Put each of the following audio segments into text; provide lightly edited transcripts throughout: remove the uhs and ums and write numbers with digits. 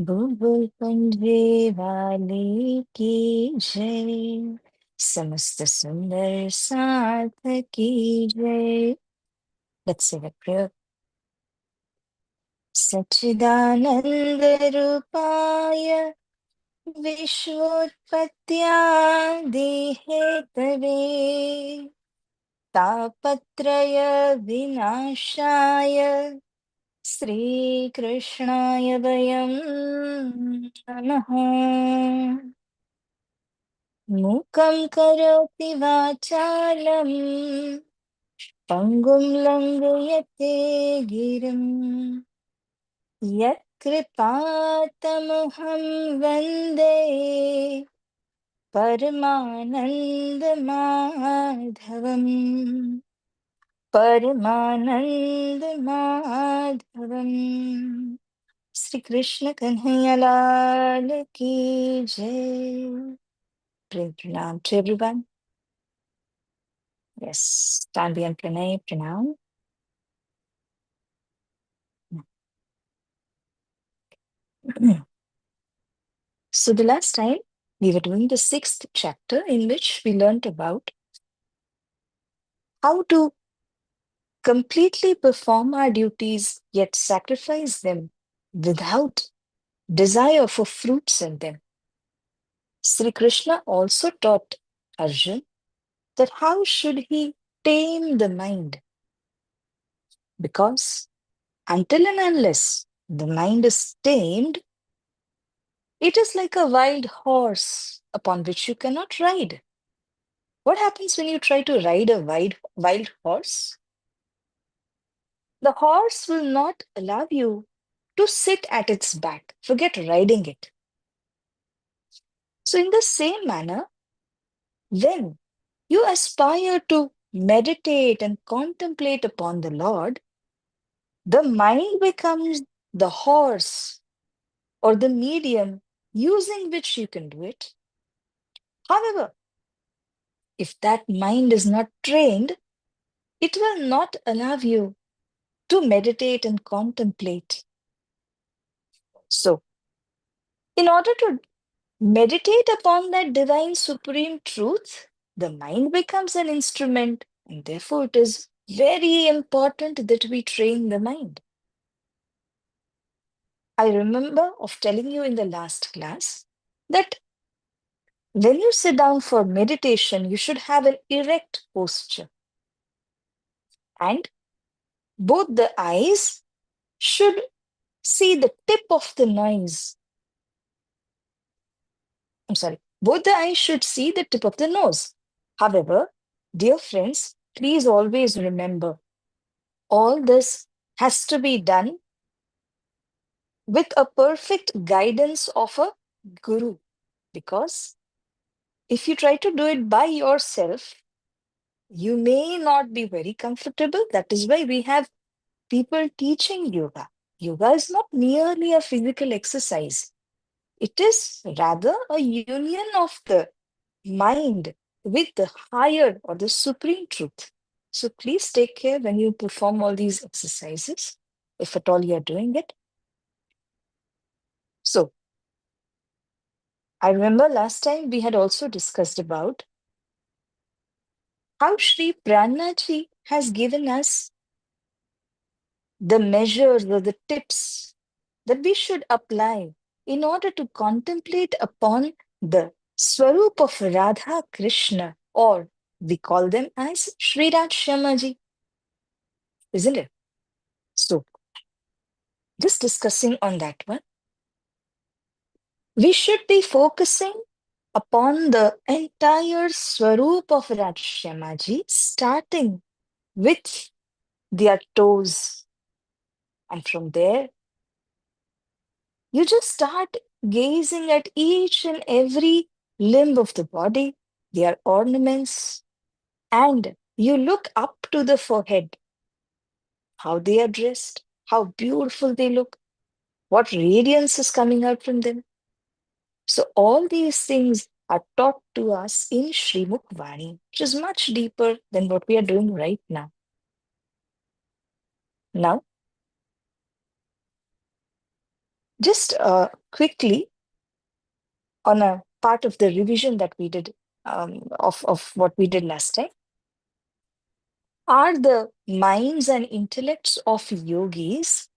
बुलबुल पंजे वाले की जय, समस्त सुंदर साथ की जय. Let's say that prayer. सच्चिदानंद रूपाय विश्वोत्पत्त्यादि हेतवे तापत्रय विनाशाय श्रीकृष्णाय वयं नमः. मूकं करोति वाचालं पङ्गुं लङ्घयते गिरिं यत्कृपातमहं वन्दे परमानन्दमाधवम्. परमानन्दमाधवम्. श्री कृष्ण कन्हैया लाल की जय. Pranam to everyone. Yes, Tanvi and Pranay, Pranam. So the last time we were doing the 6th chapter in which we learned about how to completely perform our duties yet sacrifice them without desire for fruits in them. Sri Krishna also taught Arjun that how should he tame the mind, because until and unless the mind is tamed, it is like a wild horse upon which you cannot ride. What happens when you try to ride a wild horse? The horse will not allow you to sit at its back. Forget riding it. So, in the same manner, when you aspire to meditate and contemplate upon the Lord, the mind becomes the horse or the medium using which you can do it. However, if that mind is not trained, it will not allow you to meditate and contemplate. So, in order to meditate upon that divine supreme truth, the mind becomes an instrument, and therefore it is very important that we train the mind. I remember of telling you in the last class that when you sit down for meditation, you should have an erect posture, and both the eyes should see the tip of the nose. I'm sorry, both the eyes should see the tip of the nose. However, dear friends, please always remember all this has to be done with a perfect guidance of a guru, because if you try to do it by yourself, you may not be very comfortable. That is why we have people teaching yoga. Yoga is not merely a physical exercise, it is rather a union of the mind with the higher or the supreme truth. So please take care when you perform all these exercises, if at all you are doing it. So I remember last time we had also discussed about how Sri Pranaji has given us the measures or the tips that we should apply in order to contemplate upon the Swarup of Radha Krishna, or we call them as Sri Shamaji, isn't it? So, just discussing on that one, we should be focusing upon the entire Swarup of Shamaji, starting with their toes. And from there, you just start gazing at each and every limb of the body, their ornaments, and you look up to the forehead, how they are dressed, how beautiful they look, what radiance is coming out from them. So, all these things are taught to us in Srimukh Vani, which is much deeper than what we are doing right now. Now, Just quickly on a part of the revision that we did of what we did last time. Are the minds and intellects of yogis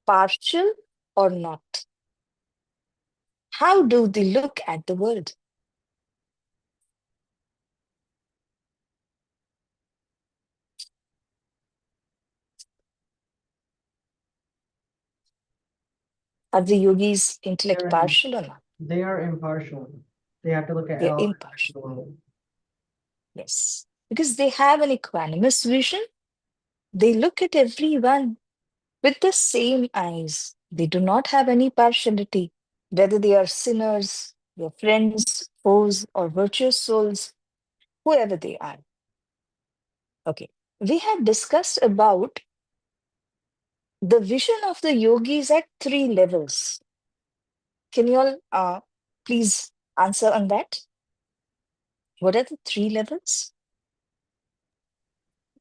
partial or not? How do they look at the world? Are the yogis' intellect They're im- partial or not? they are impartial. They have to look at They're all impartial. the world. Yes. Because they have an equanimous vision. They look at everyone with the same eyes. They do not have any partiality, whether they are sinners, your friends, foes, or virtuous souls, whoever they are. Okay. We had discussed about the vision of the yogis at three levels. Can you all please answer on that? What are the three levels?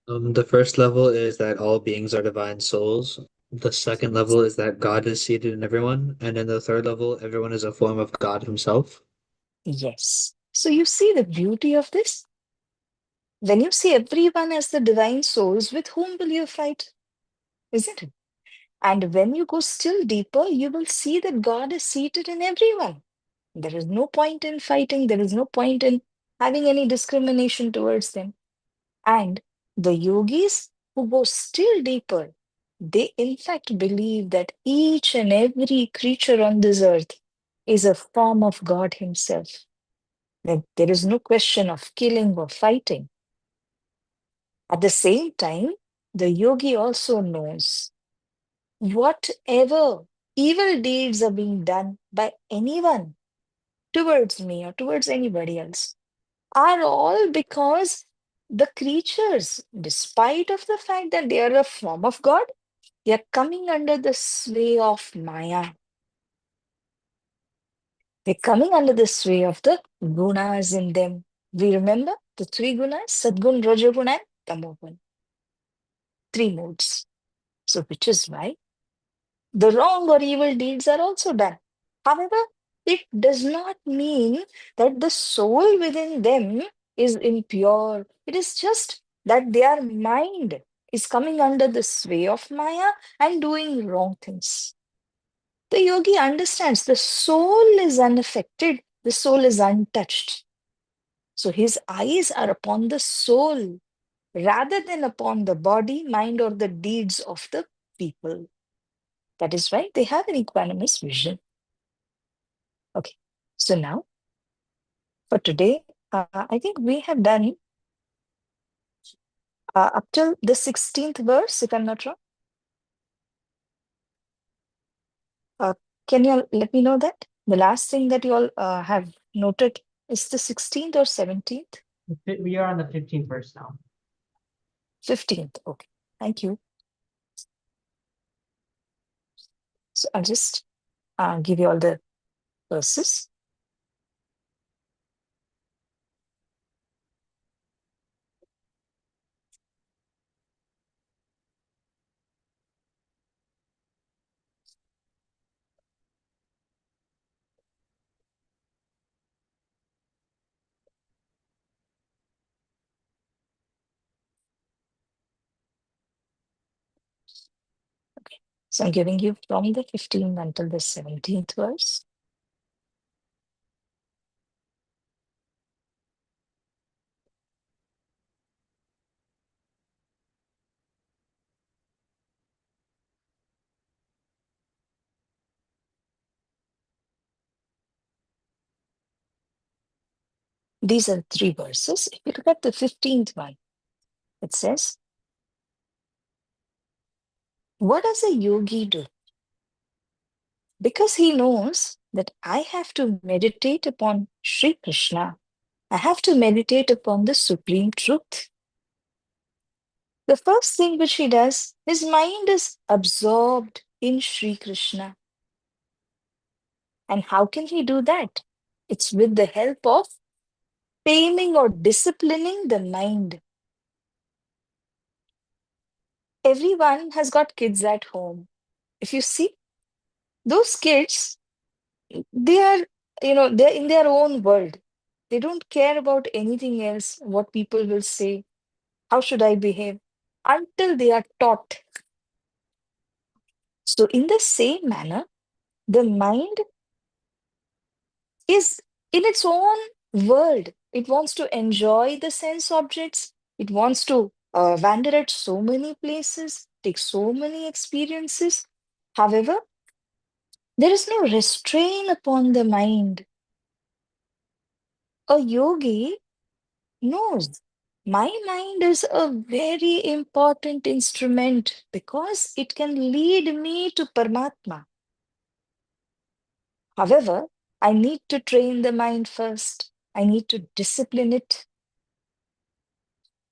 The first level is that all beings are divine souls. The second level is that God is seated in everyone. And then the third level, everyone is a form of God himself. Yes. So you see the beauty of this? When you see everyone as the divine souls, with whom will you fight? Isn't it? And when you go still deeper, you will see that God is seated in everyone. There is no point in fighting, there is no point in having any discrimination towards them. And the yogis who go still deeper, they in fact believe that each and every creature on this earth is a form of God Himself. That there is no question of killing or fighting. At the same time, the yogi also knows whatever evil deeds are being done by anyone towards me or towards anybody else are all because the creatures, despite of the fact that they are a form of God, they are coming under the sway of Maya. They're coming under the sway of the gunas in them. We remember the three gunas, Sadgun, Rajagun, and Tamogun. Three modes. So, which is why the wrong or evil deeds are also done. However, it does not mean that the soul within them is impure. It is just that their mind is coming under the sway of Maya and doing wrong things. The yogi understands the soul is unaffected, the soul is untouched. So his eyes are upon the soul rather than upon the body, mind, or the deeds of the people. That is why they have an equanimous vision. Okay, so now for today, I think we have done up till the 16th verse, if I'm not wrong. Uh, can you all let me know that? The last thing that you all have noted is the 16th or 17th? We are on the 15th verse now. 15th. Okay, thank you. So I'll just give you all the verses. Okay, so I'm giving you from the 15th until the 17th verse. These are three verses. If you look at the 15th one, it says, what does a yogi do? Because he knows that I have to meditate upon Sri Krishna. I have to meditate upon the supreme truth. The first thing which he does, his mind is absorbed in Sri Krishna. And how can he do that? It's with the help of taming or disciplining the mind. Everyone has got kids at home. If you see, Those kids, they are, they're in their own world. They don't care about anything else, what people will say, how should I behave, until they are taught. So, in the same manner, the mind is in its own world. It wants to enjoy the sense objects. It wants to wander at so many places, take so many experiences. However, there is no restraint upon the mind. A yogi knows my mind is a very important instrument because it can lead me to Paramatma. However, I need to train the mind first. I need to discipline it.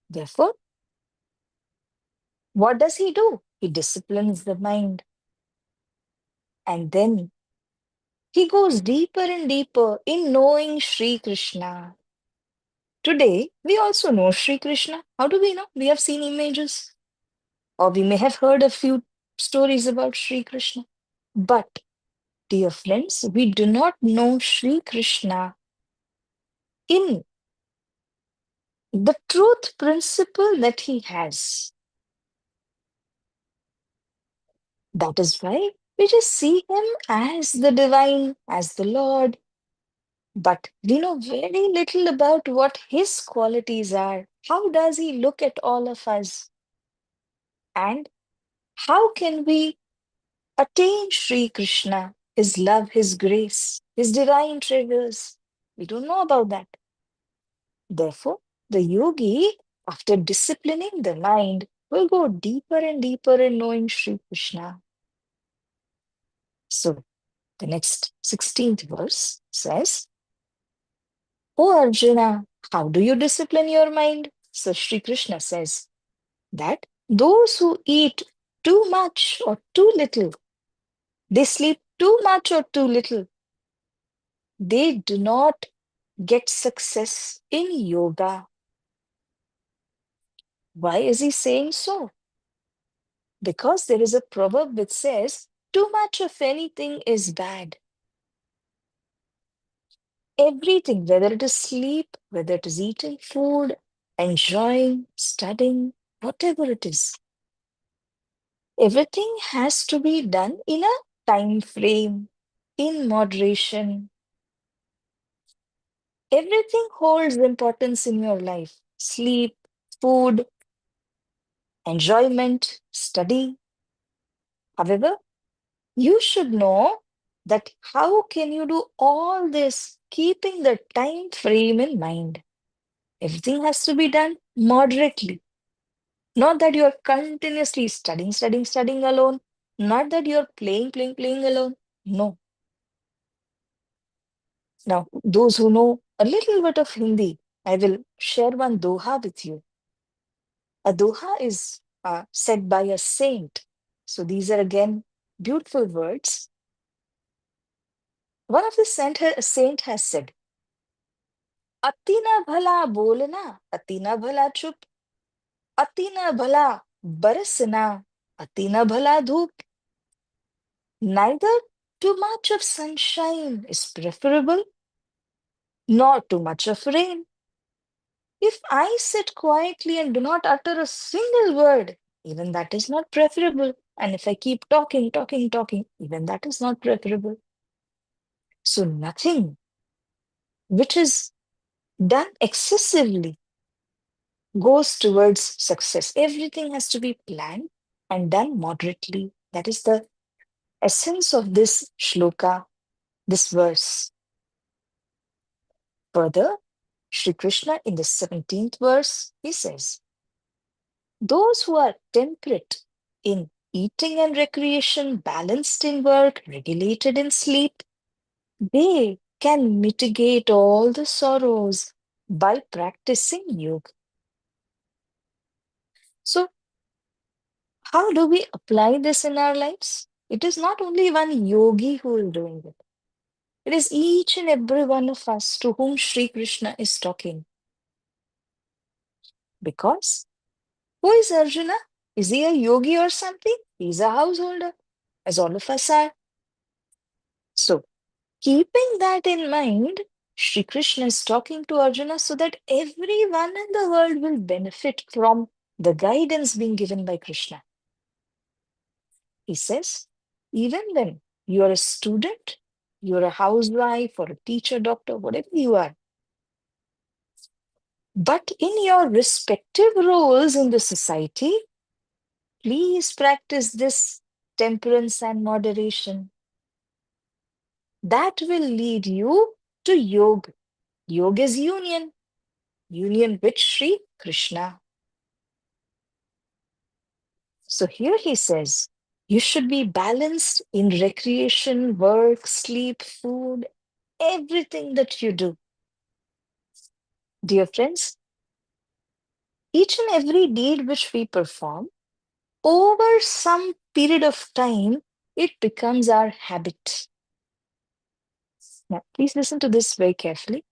Therefore, what does he do? He disciplines the mind. And then he goes deeper and deeper in knowing Sri Krishna. Today, we also know Sri Krishna. How do we know? We have seen images, or we may have heard a few stories about Sri Krishna. But, dear friends, we do not know Sri Krishna in the truth principle that he has. That is why we just see him as the divine, as the Lord, but we know very little about what his qualities are. How does he look at all of us? And how can we attain Sri Krishna, his love, his grace, his divine treasures? We don't know about that. Therefore, the yogi, after disciplining the mind, will go deeper and deeper in knowing Sri Krishna. So, the next 16th verse says, O Arjuna, how do you discipline your mind? So, Sri Krishna says that those who eat too much or too little, they sleep too much or too little, they do not get success in yoga. Why is he saying so? Because there is a proverb which says, too much of anything is bad. Everything, whether it is sleep, whether it is eating food, enjoying, studying, whatever it is, everything has to be done in a time frame, in moderation. Everything holds importance in your life: sleep, food, enjoyment, study. However, you should know that how can you do all this keeping the time frame in mind? Everything has to be done moderately. Not that you're continuously studying, studying, studying alone. Not that you're playing, playing, playing alone. No. Now, those who know a little bit of Hindi, I will share one doha with you. A doha is said by a saint. So these are again beautiful words. One of the saint has said, अति न भला बोलना, अति न भला चुप, अति न भला बरसना, अति न भला धूप. Neither too much of sunshine is preferable, nor too much of rain. If I sit quietly and do not utter a single word, even that is not preferable. And if I keep talking, talking, talking, even that is not preferable. So nothing which is done excessively goes towards success. Everything has to be planned and done moderately. That is the essence of this shloka, this verse. Further, Shri Krishna in the 17th verse, he says, those who are temperate in eating and recreation, balanced in work, regulated in sleep, they can mitigate all the sorrows by practicing yoga. So, how do we apply this in our lives? It is not only one yogi who is doing it. It is each and every one of us to whom Sri Krishna is talking. Because who is Arjuna? Is he a yogi or something? He's a householder, as all of us are. So, keeping that in mind, Shri Krishna is talking to Arjuna so that everyone in the world will benefit from the guidance being given by Krishna. He says, even when you are a student, you're a housewife or a teacher, doctor, whatever you are, but in your respective roles in the society, please practice this temperance and moderation. That will lead you to yoga. Yoga is union, union with Sri Krishna. So here he says, you should be balanced in recreation, work, sleep, food, everything that you do. Dear friends, each and every deed which we perform, over some period of time, it becomes our habit. Now, please listen to this very carefully.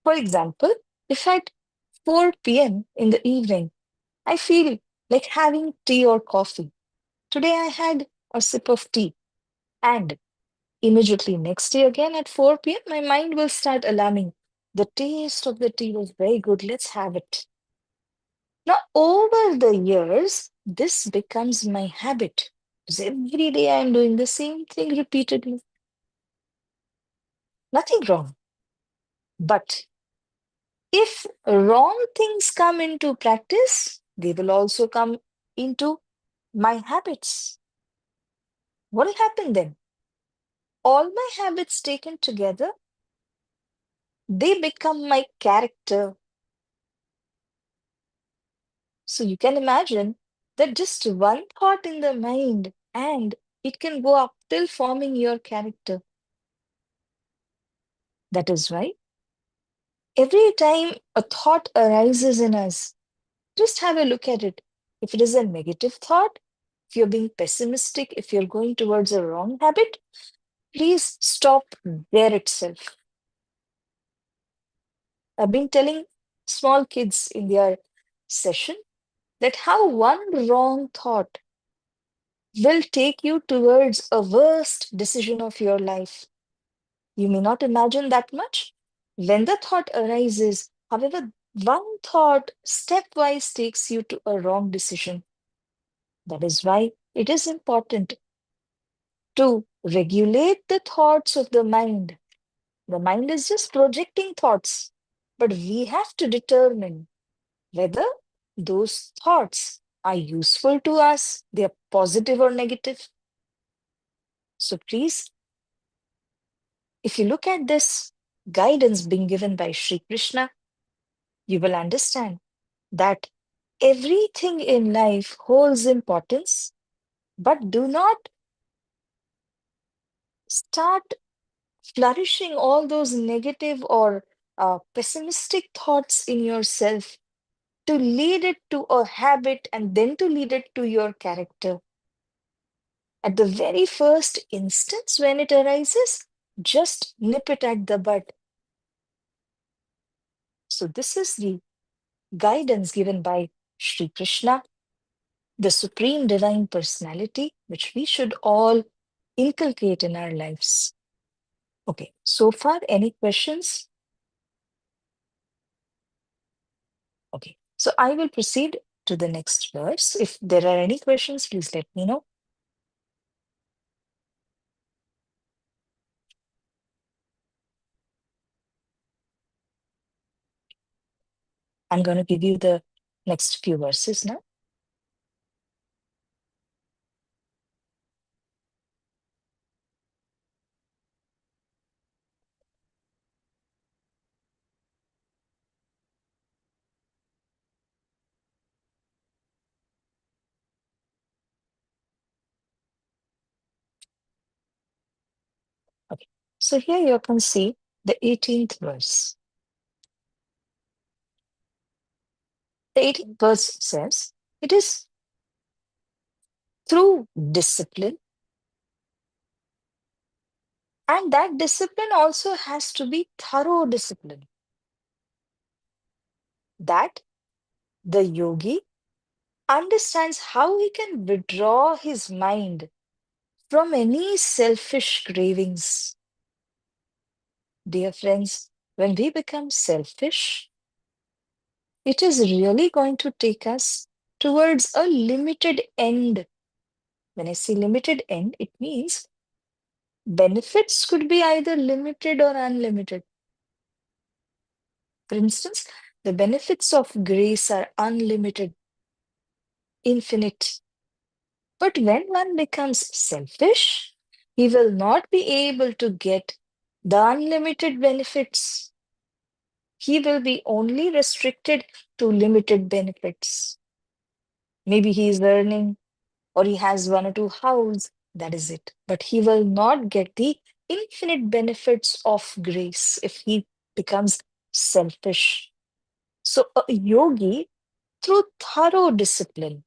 For example, if at 4 p.m. in the evening, I feel like having tea or coffee. Today I had a sip of tea, and immediately next day again at 4 p.m., my mind will start alarming. The taste of the tea was very good. Let's have it. Now, over the years, this becomes my habit. Because every day I'm doing the same thing repeatedly. Nothing wrong. But if wrong things come into practice, they will also come into my habits. What will happen then? All my habits taken together, they become my character. So you can imagine that just one thought in the mind and it can go up till forming your character. That is why every time a thought arises in us, just have a look at it. If it is a negative thought, if you're being pessimistic, if you're going towards a wrong habit, please stop there itself. I've been telling small kids in their session that how one wrong thought will take you towards a worst decision of your life. You may not imagine that much. When the thought arises, however, one thought stepwise takes you to a wrong decision. That is why it is important to regulate the thoughts of the mind. The mind is just projecting thoughts, but we have to determine whether those thoughts are useful to us, they are positive or negative. So please, if you look at this guidance being given by Sri Krishna, you will understand that everything in life holds importance, but do not start flourishing all those negative or pessimistic thoughts in yourself to lead it to a habit and then to lead it to your character. At the very first instance, when it arises, just nip it at the bud. So, this is the guidance given by Sri Krishna, the Supreme Divine Personality, which we should all inculcate in our lives. Okay, so far, any questions? Okay, so I will proceed to the next verse. If there are any questions, please let me know. I'm going to give you the next few verses now. Okay, so here you can see the 18th verse. The 18th verse says, it is through discipline, and that discipline also has to be thorough discipline, that the yogi understands how he can withdraw his mind from any selfish cravings. Dear friends, when we become selfish, it is really going to take us towards a limited end. When I say limited end, it means benefits could be either limited or unlimited. For instance, the benefits of grace are unlimited, infinite. But when one becomes selfish, he will not be able to get the unlimited benefits. He will be only restricted to limited benefits. Maybe he is earning or he has one or two houses, that is it. But he will not get the infinite benefits of grace if he becomes selfish. So, a yogi, through thorough discipline,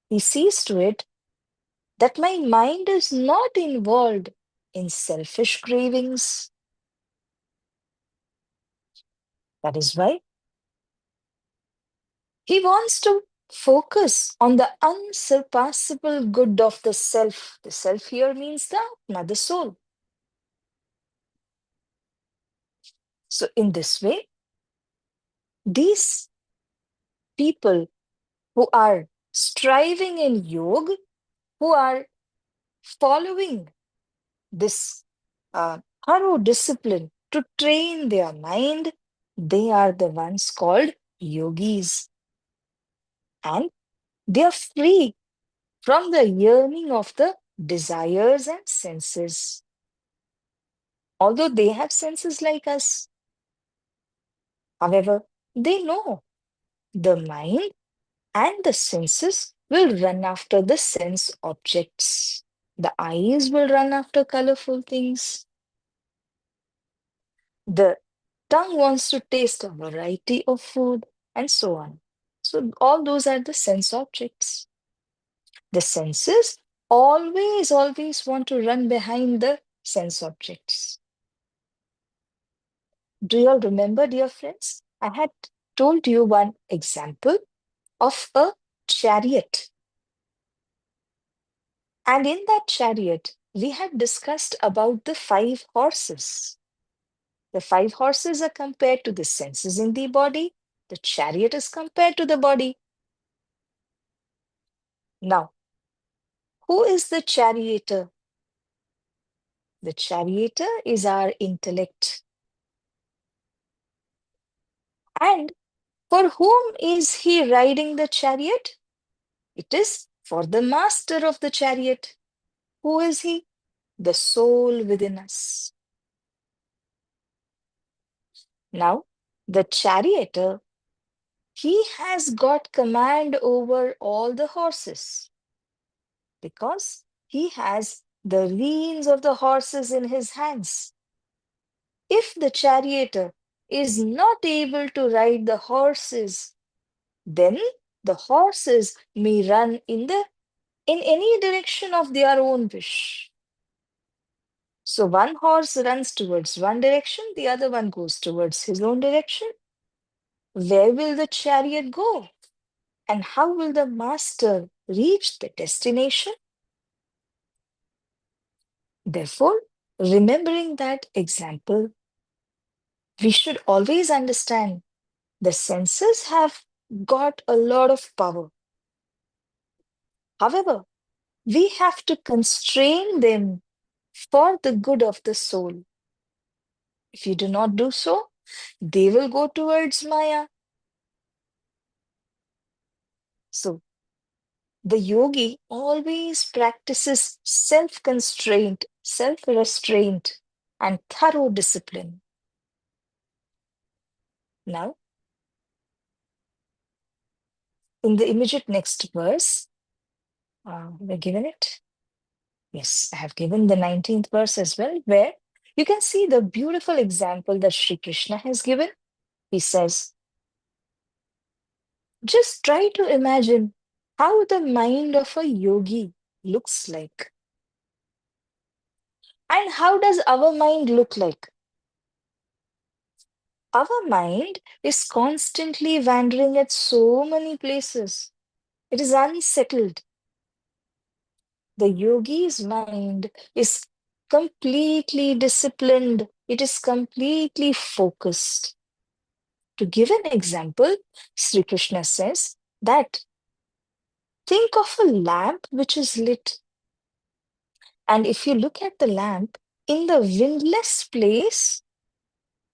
he sees to it that my mind is not involved in selfish cravings. That is why he wants to focus on the unsurpassable good of the self. The self here means the Atma, the soul. So, in this way, these people who are striving in yoga, who are following this thorough discipline to train their mind, they are the ones called yogis. And they are free from the yearning of the desires and senses. Although they have senses like us, however, they know the mind and the senses will run after the sense objects. The eyes will run after colorful things. The tongue wants to taste a variety of food, and so on. So, all those are the sense objects. The senses always want to run behind the sense objects. Do you all remember, dear friends? I had told you one example of a chariot. And in that chariot, we had discussed about the 5 horses. The 5 horses are compared to the senses in the body. The chariot is compared to the body. Now, who is the charioteer? The charioteer is our intellect. And for whom is he riding the chariot? It is for the master of the chariot. Who is he? The soul within us. Now, the charioteer, he has got command over all the horses because he has the reins of the horses in his hands. If the charioteer is not able to ride the horses, then the horses may run in any direction of their own wish. So one horse runs towards one direction, the other one goes towards his own direction. Where will the chariot go? And how will the master reach the destination? Therefore, remembering that example, we should always understand the senses have got a lot of power. However, we have to constrain them for the good of the soul. If you do not do so, they will go towards Maya. So, the yogi always practices self constraint, self restraint, and thorough discipline. Now, in the immediate next verse, we're given it. Yes, I have given the 19th verse as well, where you can see the beautiful example that Sri Krishna has given. He says, just try to imagine how the mind of a yogi looks like. And how does our mind look like? Our mind is constantly wandering at so many places. It is unsettled. The yogi's mind is completely disciplined, it is completely focused. To give an example, Sri Krishna says that think of a lamp which is lit. And if you look at the lamp in the windless place,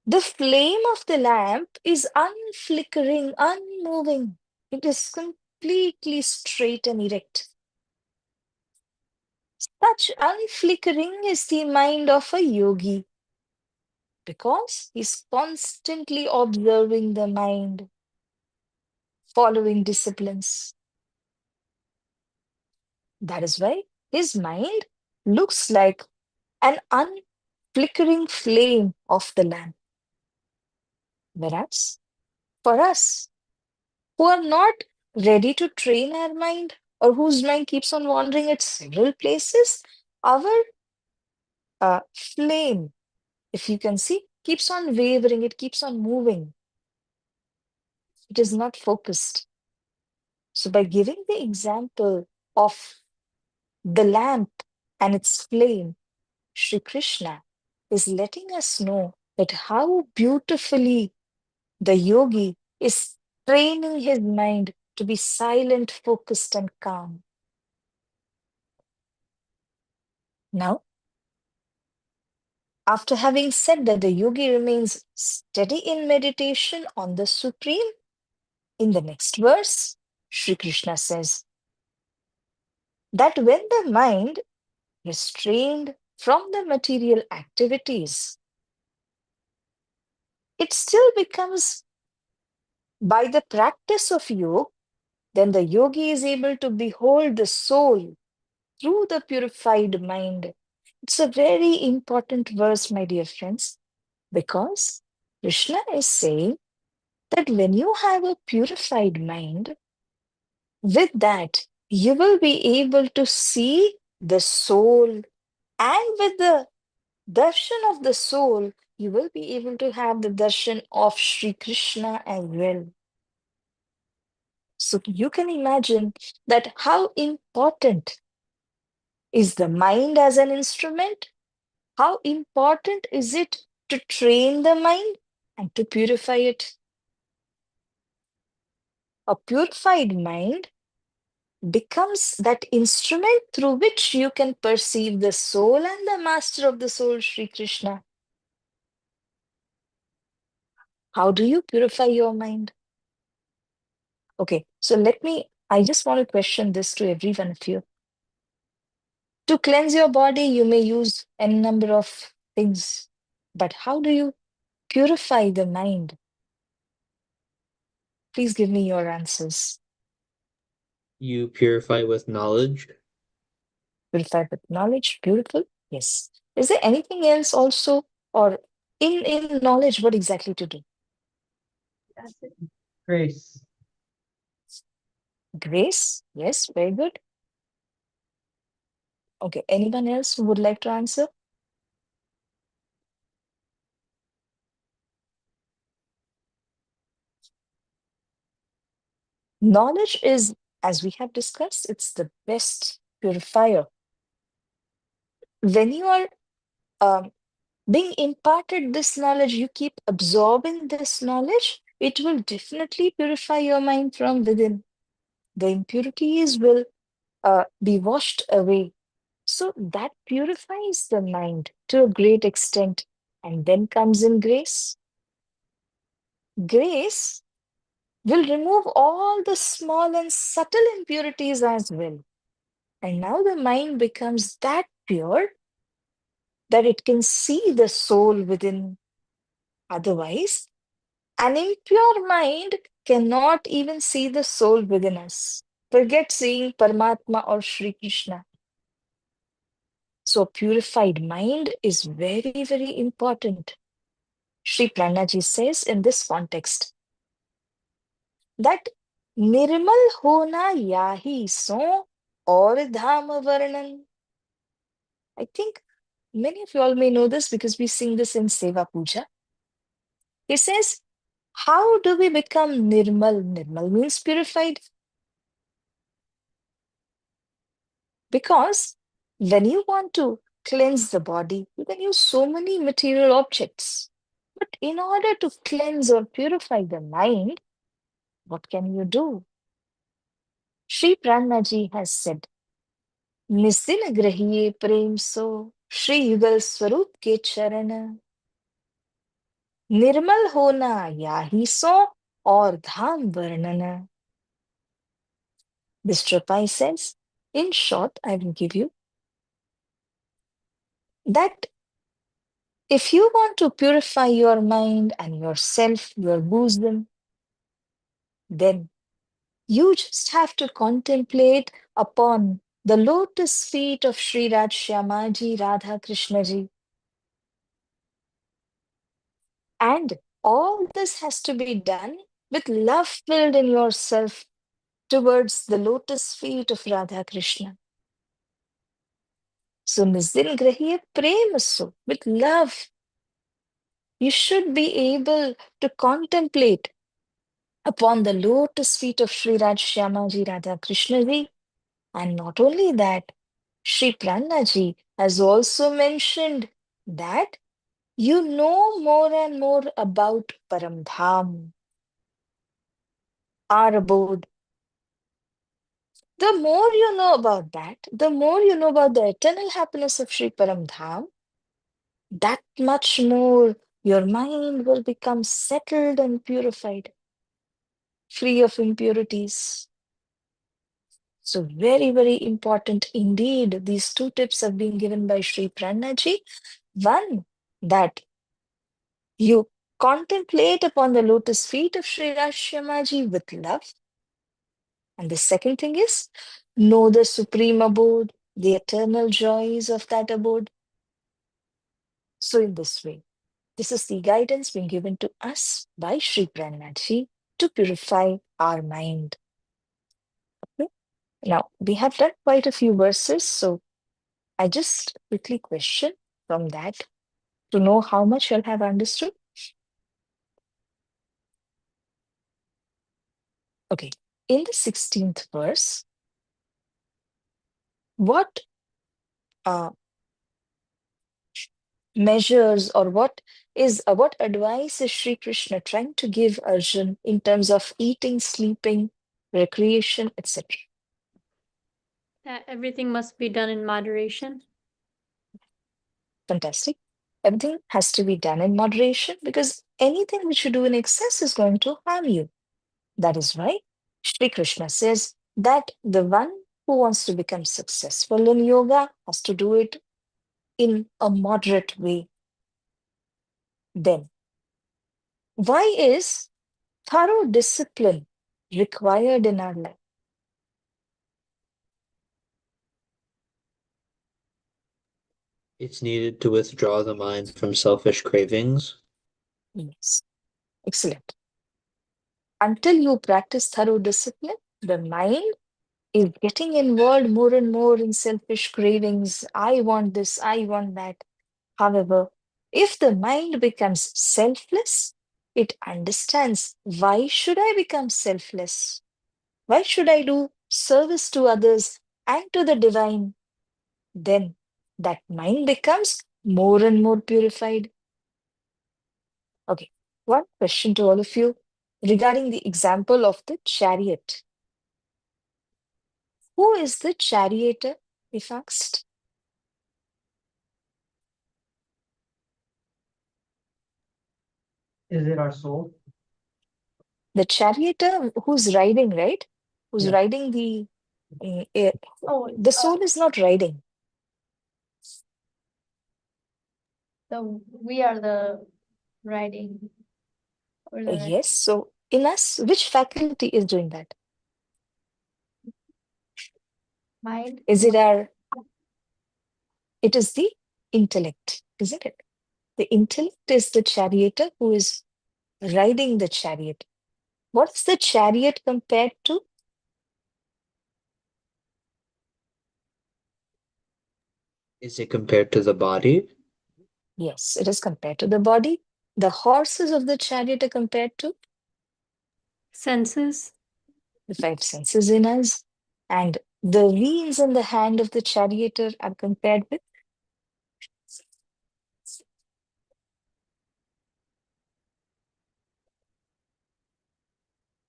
the flame of the lamp is unflickering, unmoving. It is completely straight and erect. Such unflickering is the mind of a yogi because he's constantly observing the mind, following disciplines. That is why his mind looks like an unflickering flame of the lamp. Whereas for us who are not ready to train our mind or whose mind keeps on wandering at several places, our flame, if you can see, keeps on wavering, it keeps on moving. It is not focused. So, by giving the example of the lamp and its flame, Sri Krishna is letting us know that how beautifully the yogi is training his mind to be silent, focused, and calm. Now, after having said that the yogi remains steady in meditation on the Supreme, in the next verse, Sri Krishna says that when the mind restrained from the material activities, it still becomes by the practice of yoga, then the yogi is able to behold the soul through the purified mind. It's a very important verse, my dear friends, because Krishna is saying that when you have a purified mind, with that, you will be able to see the soul, and with the darshan of the soul, you will be able to have the darshan of Sri Krishna as well. So you can imagine that how important is the mind as an instrument? How important is it to train the mind and to purify it? A purified mind becomes that instrument through which you can perceive the soul and the master of the soul, Sri Krishna. How do you purify your mind? Okay, so I just want to question this to every one of you. To cleanse your body, you may use any number of things, but how do you purify the mind? Please give me your answers. You purify with knowledge. Purify with knowledge, beautiful. Yes. Is there anything else also, or in knowledge, what exactly to do? Grace. Grace, yes, very good. Okay, anyone else who would like to answer? Knowledge is, as we have discussed, it's the best purifier. When you are being imparted this knowledge, you keep absorbing this knowledge, it will definitely purify your mind from within. The impurities will be washed away. So that purifies the mind to a great extent. And then comes in grace. Grace will remove all the small and subtle impurities as well. And now the mind becomes that pure that it can see the soul within. Otherwise, an impure mind cannot even see the soul within us. Forget seeing Paramatma or Sri Krishna. So, purified mind is very, very important. Sri Pranaji says in this context that Nirmal hona yahi so aur dham varnan. I think many of you all may know this because we sing this in Seva Puja. He says, how do we become Nirmal? Nirmal means purified. Because when you want to cleanse the body, you can use so many material objects. But in order to cleanse or purify the mind, what can you do? Sri Pranaji has said, निस्दिन ग्रहिए प्रेम सो श्री युगल स्वरूप के चरण निर्मल होना या ही सो और धाम वर्णन. This Trapai says, in short, I will give you that if you want to purify your mind and yourself, your bosom, then you just have to contemplate upon the lotus feet of Sri Raj Shyamaji, Radha Krishnaji. And all this has to be done with love filled in yourself towards the lotus feet of Radha Krishna. So, Nisdin Grahiya Prema So, with love, you should be able to contemplate upon the lotus feet of Sri Raj Shyamaji, Radha Krishnaji. And not only that, Sri Prannaji has also mentioned that you know more and more about Paramdham, our abode. The more you know about that, the more you know about the eternal happiness of Sri Paramdham, that much more your mind will become settled and purified, free of impurities. So, very, very important indeed. These two tips have been given by Sri Prannaji. One, that you contemplate upon the lotus feet of Sri Rashtramaji with love. And the second thing is, know the supreme abode, the eternal joys of that abode. So, in this way, this is the guidance being given to us by Sri Prannaji to purify our mind. Okay? Now, we have done quite a few verses, so I just quickly question from that to know how much you'll have understood. Okay, in the 16th verse, what uh, measures or what advice is Sri Krishna trying to give Arjun in terms of eating, sleeping, recreation, etc.? That everything must be done in moderation. Fantastic. Everything has to be done in moderation because anything which you do in excess is going to harm you. That is why Sri Krishna says that the one who wants to become successful in yoga has to do it in a moderate way. Then, why is thorough discipline required in our life? It's needed to withdraw the mind from selfish cravings. Yes, excellent. Until you practice thorough discipline, the mind is getting involved more and more in selfish cravings. I want this, I want that. However, if the mind becomes selfless, it understands, why should I become selfless? Why should I do service to others and to the divine? Then that mind becomes more and more purified. Okay, one question to all of you regarding the example of the chariot. Who is the charioteer, if asked? Is it our soul? The charioteer who's riding, right? Who's Yeah. riding the Oh, the soul is not riding. we are the writing. Or the Yes, so in us, which faculty is doing that? mind. Is it our, it is the intellect, isn't it? The intellect is the charioteer who is riding the chariot. What's the chariot compared to? Is it compared to the body? Yes, it is compared to the body. The horses of the chariot are compared to Senses. the five senses in us. And the reins in the hand of the charioteer are compared with?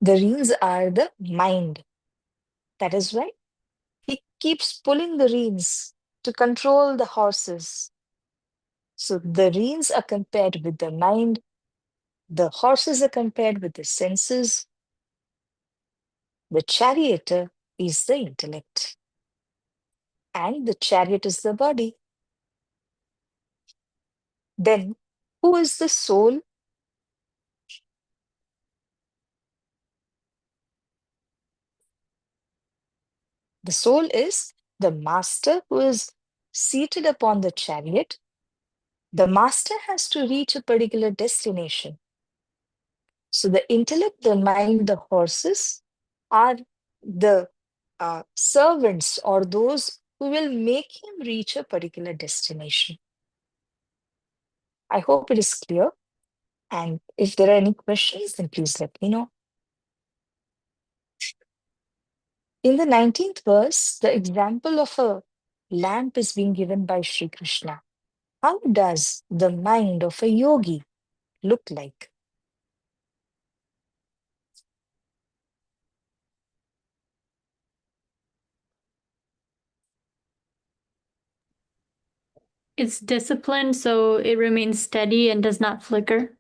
The reins are the mind. That is why he keeps pulling the reins to control the horses. So the reins are compared with the mind, the horses are compared with the senses, the charioteer is the intellect, and the chariot is the body. Then, who is the soul? The soul is the master who is seated upon the chariot. The master has to reach a particular destination. So the intellect, the mind, the horses are the servants or those who will make him reach a particular destination. I hope it is clear. And if there are any questions, then please let me know. In the 19th verse, the example of a lamp is being given by Sri Krishna. How does the mind of a yogi look like? It's disciplined, so it remains steady and does not flicker.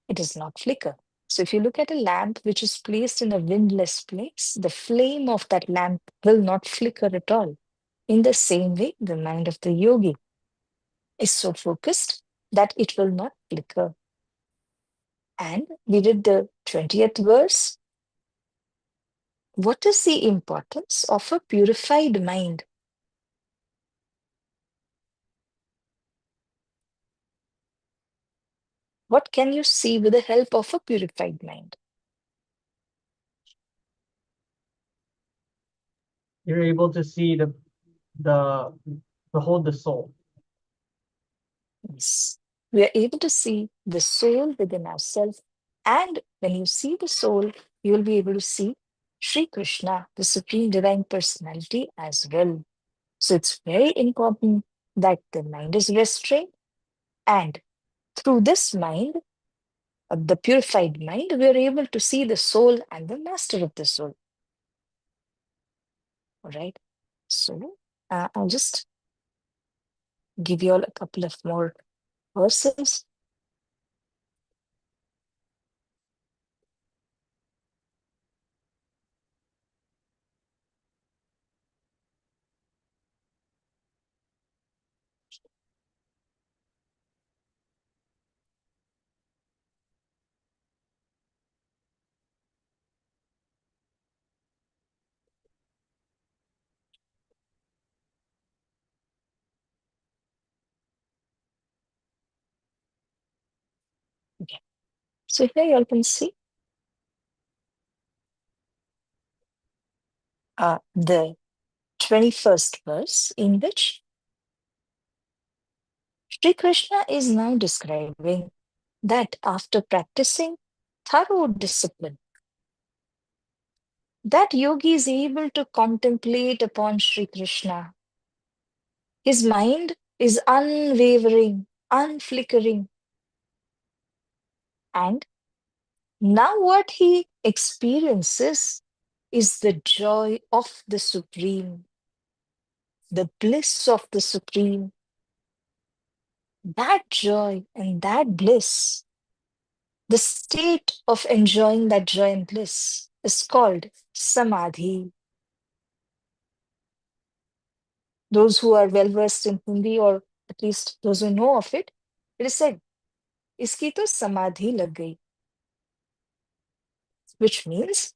It does not flicker. So if you look at a lamp which is placed in a windless place, the flame of that lamp will not flicker at all. In the same way, the mind of the yogi is so focused that it will not flicker. And we did the 20th verse. What is the importance of a purified mind? What can you see with the help of a purified mind? You're able to see the behold the soul. Yes. We are able to see the soul within ourselves. And when you see the soul, you will be able to see Sri Krishna, the Supreme Divine Personality, as well. So it's very important that the mind is restrained. And through this mind, the purified mind, we are able to see the soul and the master of the soul. All right. So I'll just give you all a couple of more verses. Okay. So here you all can see the 21st verse, in which Sri Krishna is now describing that after practicing thorough discipline, that yogi is able to contemplate upon Sri Krishna. His mind is unwavering, unflickering. And now what he experiences is the joy of the Supreme, the bliss of the Supreme. That joy and that bliss, the state of enjoying that joy and bliss, is called samadhi. Those who are well versed in Hindi, or at least those who know of it, it is said, iski to samadhi lag gayi, which means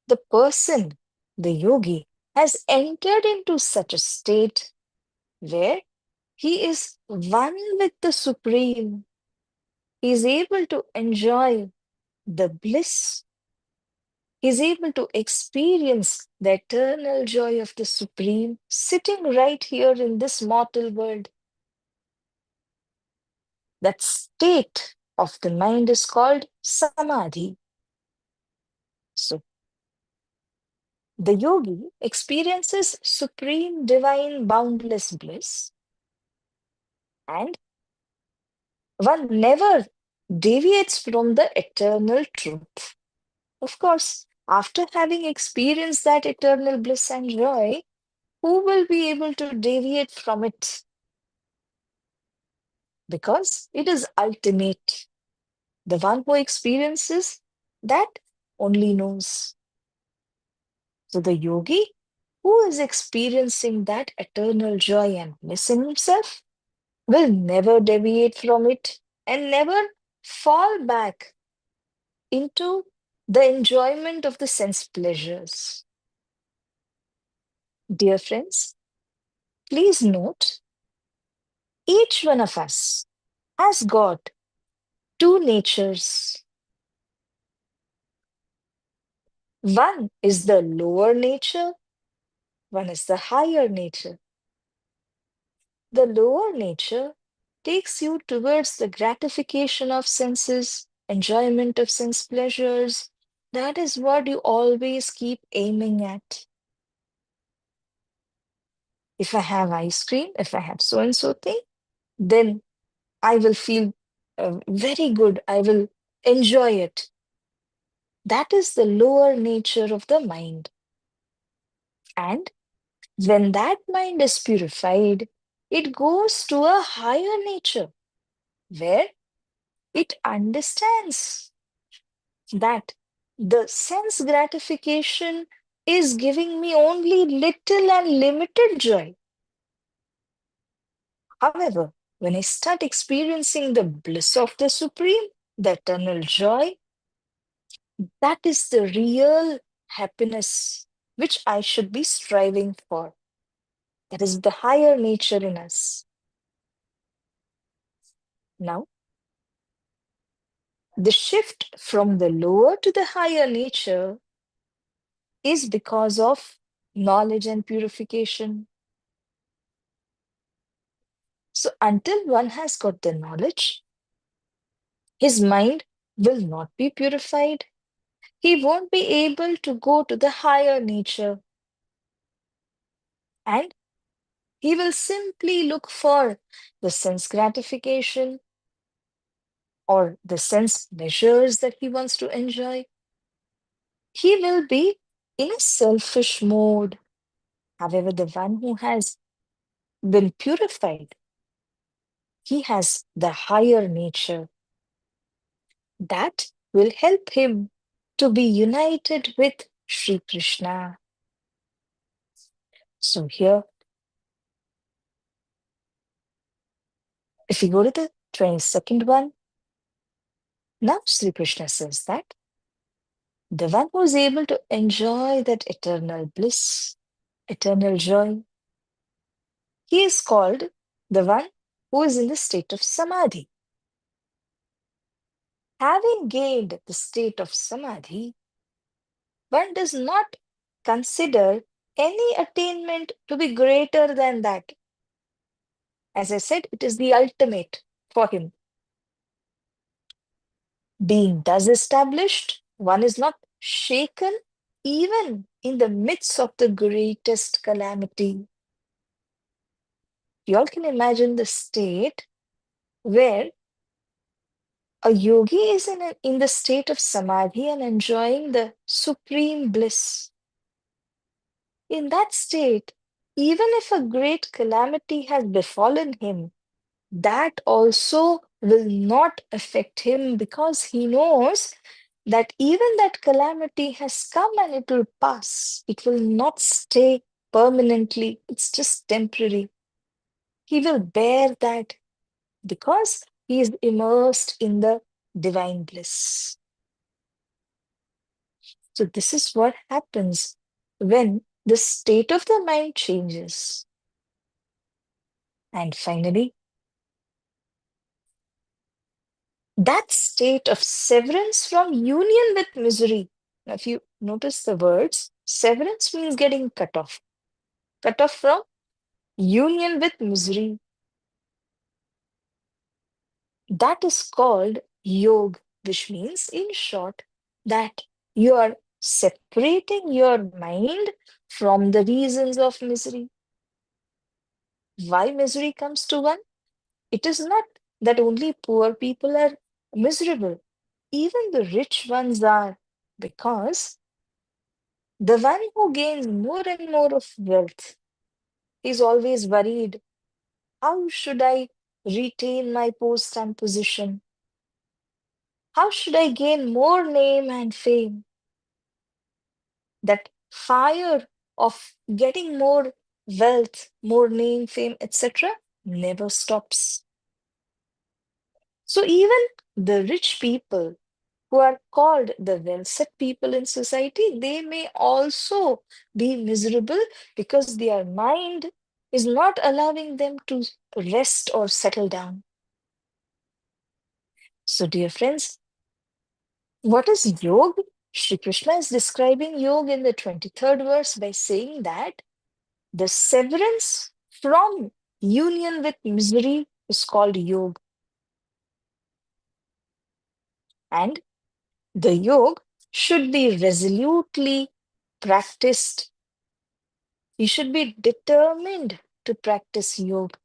the person, the yogi, has entered into such a state where he is one with the Supreme. He is able to enjoy the bliss. He is able to experience the eternal joy of the Supreme sitting right here in this mortal world. That state of the mind is called samadhi. So, The yogi experiences supreme divine boundless bliss, and one never deviates from the eternal truth. Of course, after having experienced that eternal bliss and joy, who will be able to deviate from it? Because it is ultimate. The one who experiences that only knows. So the yogi who is experiencing that eternal joy and bliss in himself will never deviate from it and never fall back into the enjoyment of the sense pleasures. Dear friends, please note each one of us has got two natures. One is the lower nature, one is the higher nature. The lower nature takes you towards the gratification of senses, enjoyment of sense pleasures. That is what you always keep aiming at. If I have ice cream, if I have so and so thing, then I will feel very good. I will enjoy it. That is the lower nature of the mind. And when that mind is purified, it goes to a higher nature where it understands that the sense gratification is giving me only little and limited joy. However, when I start experiencing the bliss of the Supreme, the eternal joy, that is the real happiness which I should be striving for. That is the higher nature in us. Now, the shift from the lower to the higher nature is because of knowledge and purification. So, until one has got the knowledge, his mind will not be purified. He won't be able to go to the higher nature, and he will simply look for the sense gratification or the sense pleasures that he wants to enjoy. He will be in a selfish mode. However, the one who has been purified, he has the higher nature that will help him to be united with Sri Krishna. So, here, if we go to the 22nd one, now Sri Krishna says that the one who is able to enjoy that eternal bliss, eternal joy, he is called the one who is in the state of samadhi. Having gained the state of samadhi, one does not consider any attainment to be greater than that. As I said, it is the ultimate for him. Being thus established, one is not shaken even in the midst of the greatest calamity. You all can imagine the state where a yogi is in the state of samadhi and enjoying the supreme bliss. In that state, even if a great calamity has befallen him, that also will not affect him because he knows that even that calamity has come and it will pass. It will not stay permanently, it's just temporary. He will bear that because he is immersed in the divine bliss. So, this is what happens when the state of the mind changes. And finally, that state of severance from union with misery. Now, if you notice the words, severance means getting cut off from union with misery. That is called yog, which means, in short, that you are separating your mind from the reasons of misery. Why misery comes to one? It is not that only poor people are miserable, even the rich ones are, because the one who gains more and more of wealth is always worried. How should I retain my post and position? How should I gain more name and fame? That fire of getting more wealth, more name, fame, etc., never stops. So even the rich people who are called the well-set people in society, they may also be miserable because their mind is not allowing them to rest or settle down. So, dear friends, what is yoga? Shri Krishna is describing yoga in the 23rd verse by saying that the severance from union with misery is called yoga. And the yoga should be resolutely practiced. You should be determined to practice yoga.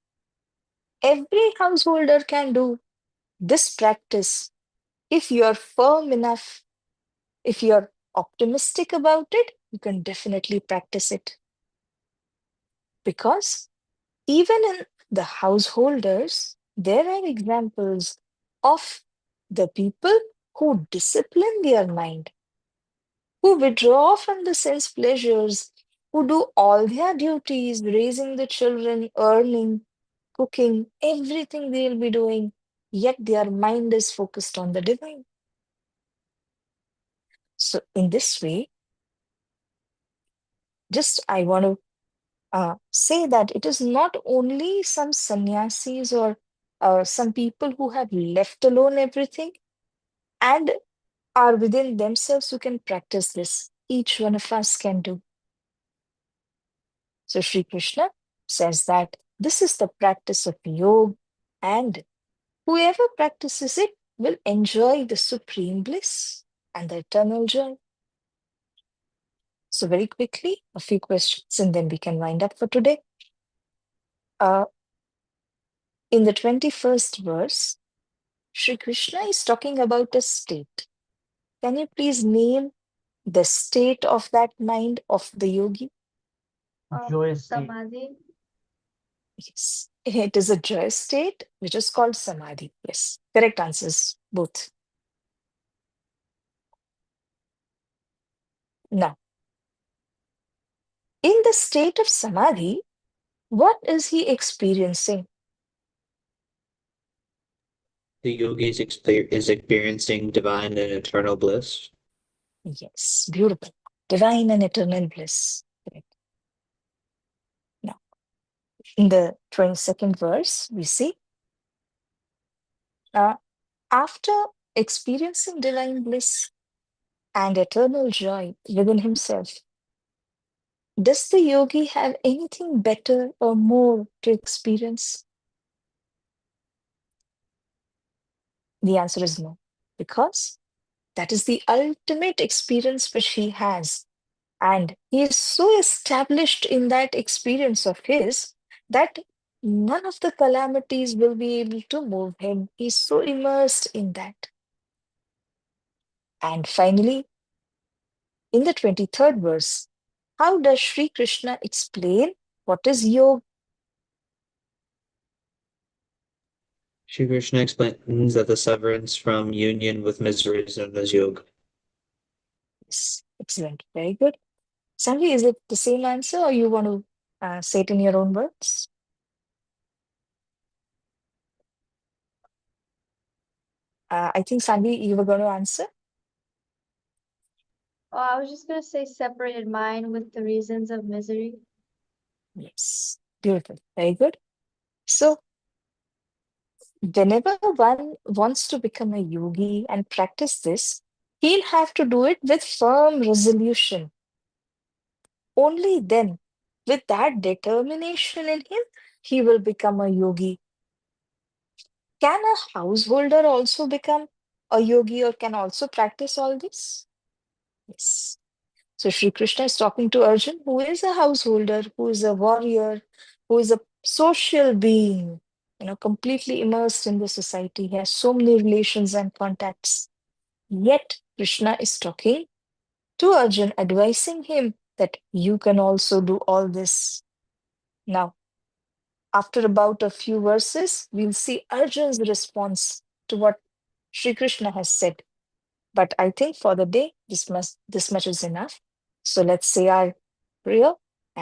Every householder can do this practice if you are firm enough, if you're optimistic about it, you can definitely practice it. Because even in the householders, there are examples of the people who discipline their mind, who withdraw from the sense pleasures, who do all their duties, raising the children, earning, cooking, everything they'll be doing, yet their mind is focused on the divine. So, in this way, just I want to say that it is not only some sannyasis or some people who have left alone everything and are within themselves who can practice this. Each one of us can do. So Sri Krishna says that this is the practice of yoga, and whoever practices it will enjoy the supreme bliss and the eternal joy. So very quickly, a few questions and then we can wind up for today. Uh, in the 21st verse, Shri Krishna is talking about a state. Can you please name the state of that mind of the yogi? Joyous state. Samadhi. Yes, it is a joyous state, which is called samadhi. Yes, correct answers, both. Now, in the state of samadhi, what is he experiencing? The yogi is experiencing divine and eternal bliss. Yes, beautiful. Divine and eternal bliss. Correct. Now, in the 22nd verse, we see uh, after experiencing divine bliss and eternal joy within himself, does the yogi have anything better or more to experience? The answer is no, because that is the ultimate experience which he has. And he is so established in that experience of his that none of the calamities will be able to move him. He's so immersed in that. And finally, in the 23rd verse, how does Sri Krishna explain what is yoga? Shri Krishna explains that the severance from union with misery is known as yoga. Yes, excellent. Very good. Sanvi, is it the same answer or you want to say it in your own words? I think Sanvi, you were going to answer. Oh, I was just gonna say separated mind with the reasons of misery. Yes, beautiful. Very good. So, whenever one wants to become a yogi and practice this, he'll have to do it with firm resolution. Only then, with that determination in him, he will become a yogi. Can a householder also become a yogi or can also practice all this? Yes. So Sri Krishna is talking to Arjun, who is a householder, who is a warrior, who is a social being, completely immersed in the society. He has so many relations and contacts. Yet Krishna is talking to Arjun, advising him that you can also do all this. Now, after about a few verses, we'll see Arjun's response to what Sri Krishna has said. But I think for the day, this much is enough. So let's say our prayer.